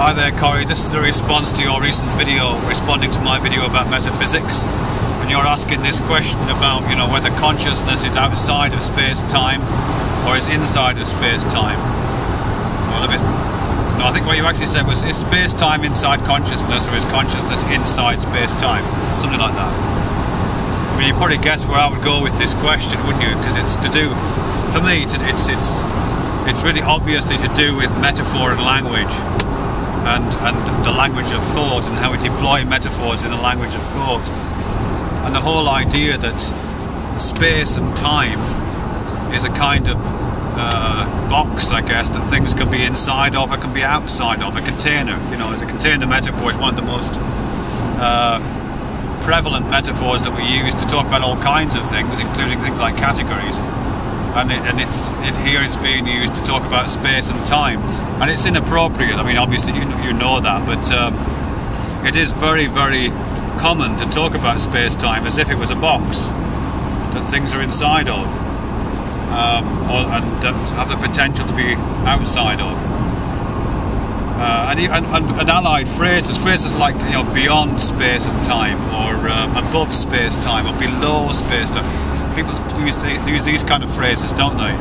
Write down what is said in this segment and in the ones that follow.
Hi there, Corey. This is a response to your recent video responding to my video about metaphysics. And you're asking this question about, whether consciousness is outside of space-time or is inside of space-time. No, I think what you actually said was, is space-time inside consciousness or is consciousness inside space-time? Something like that. I mean, you probably guess where I would go with this question, wouldn't you? Because it's to do, for me, it's really obviously to do with metaphor and language. And the language of thought and how we deploy metaphors in the language of thought. And the whole idea that space and time is a kind of box, I guess, that things can be inside of or can be outside of, a container. The container metaphor is one of the most prevalent metaphors that we use to talk about all kinds of things, including things like categories. And here it's being used to talk about space and time. And it's inappropriate. I mean, obviously you know that, but it is very, very common to talk about space-time as if it was a box that things are inside of, and that have the potential to be outside of. And allied phrases like beyond space and time, or above space-time, or below space-time. People use these kind of phrases, don't they?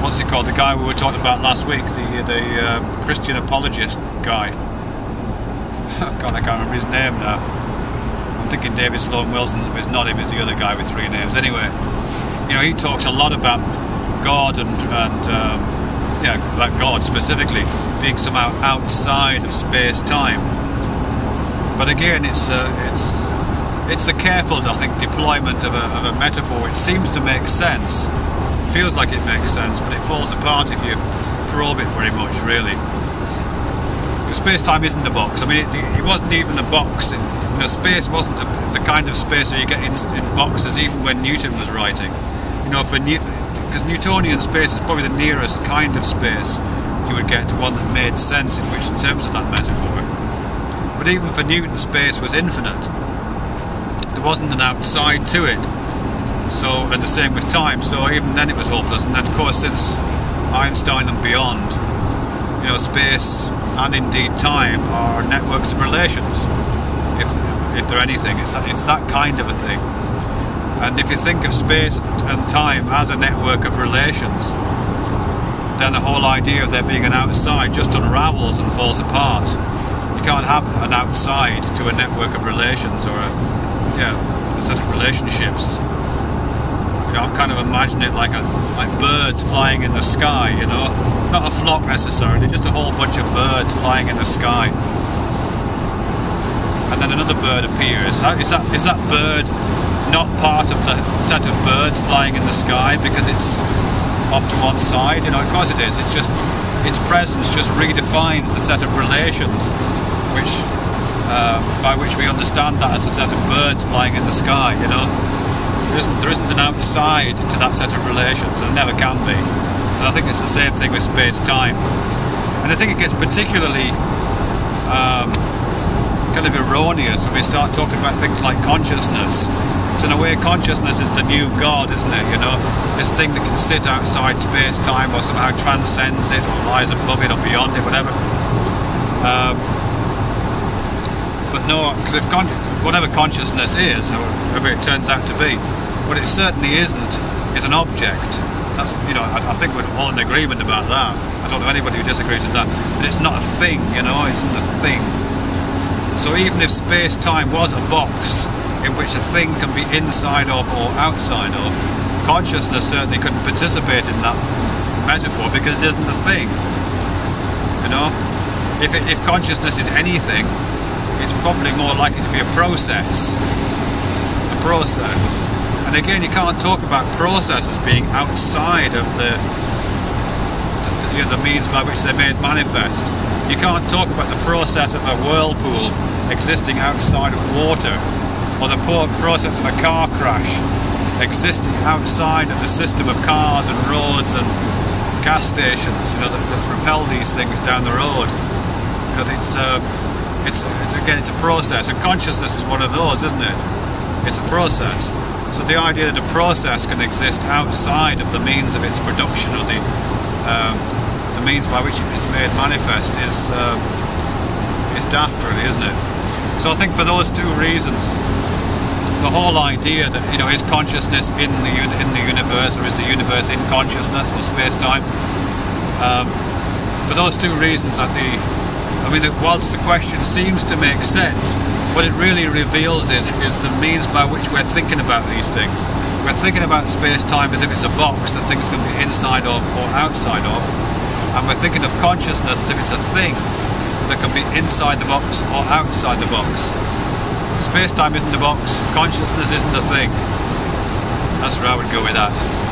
What's he called? The guy we were talking about last week, the Christian apologist guy. God, I can't remember his name now. I'm thinking David Sloan Wilson, but it's not him, it's the other guy with 3 names. Anyway, he talks a lot about God and about God specifically being somehow outside of space-time. But again, it's the careful, I think, deployment of a metaphor. It seems to make sense. Feels like it makes sense, but it falls apart if you probe it very much, really. Because space-time isn't a box. I mean, it wasn't even a box. Space wasn't the kind of space that you get in boxes, even when Newton was writing. Because Newtonian space is probably the nearest kind of space you would get to one that made sense in terms of that metaphor. But even for Newton, space was infinite. There wasn't an outside to it. So, and the same with time, so even then it was hopeless. And then of course since Einstein and beyond, space and indeed time are networks of relations, if they're anything. It's that kind of a thing. And if you think of space and time as a network of relations, then the whole idea of there being an outside just unravels and falls apart. You can't have an outside to a network of relations, or a set of relationships. I'm kind of imagining it like birds flying in the sky, not a flock necessarily, just a whole bunch of birds flying in the sky. And then another bird appears. Is that bird not part of the set of birds flying in the sky because it's off to one side? Of course it is. It's just its presence just redefines the set of relations by which we understand that as a set of birds flying in the sky. There isn't an outside to that set of relations, and there never can be. And I think it's the same thing with space-time. And I think it gets particularly kind of erroneous when we start talking about things like consciousness. So in a way, consciousness is the new God, isn't it? This thing that can sit outside space-time or somehow transcends it or lies above it or beyond it, whatever. But no, because whatever consciousness is, however it turns out to be, what it certainly isn't is an object. That's, I think we're all in agreement about that. I don't know anybody who disagrees with that. But it's not a thing, it isn't a thing. So even if space-time was a box in which a thing can be inside of or outside of, consciousness certainly couldn't participate in that metaphor because it isn't a thing. If consciousness is anything, it's probably more likely to be a process. And again, you can't talk about processes being outside of the means by which they're made manifest. You can't talk about the process of a whirlpool existing outside of water, or the process of a car crash existing outside of the system of cars and roads and gas stations, that propel these things down the road. Because it's a process, and consciousness is one of those, isn't it? It's a process. So the idea that a process can exist outside of the means of its production, or the means by which it is made manifest is daft, really, isn't it? So I think for those two reasons, the whole idea that, you know, is consciousness in the universe, or is the universe in consciousness or space-time? For those two reasons, that whilst the question seems to make sense, what it really reveals is the means by which we're thinking about these things. We're thinking about space-time as if it's a box that things can be inside of or outside of, and we're thinking of consciousness as if it's a thing that can be inside the box or outside the box. Space-time isn't a box, consciousness isn't a thing. That's where I would go with that.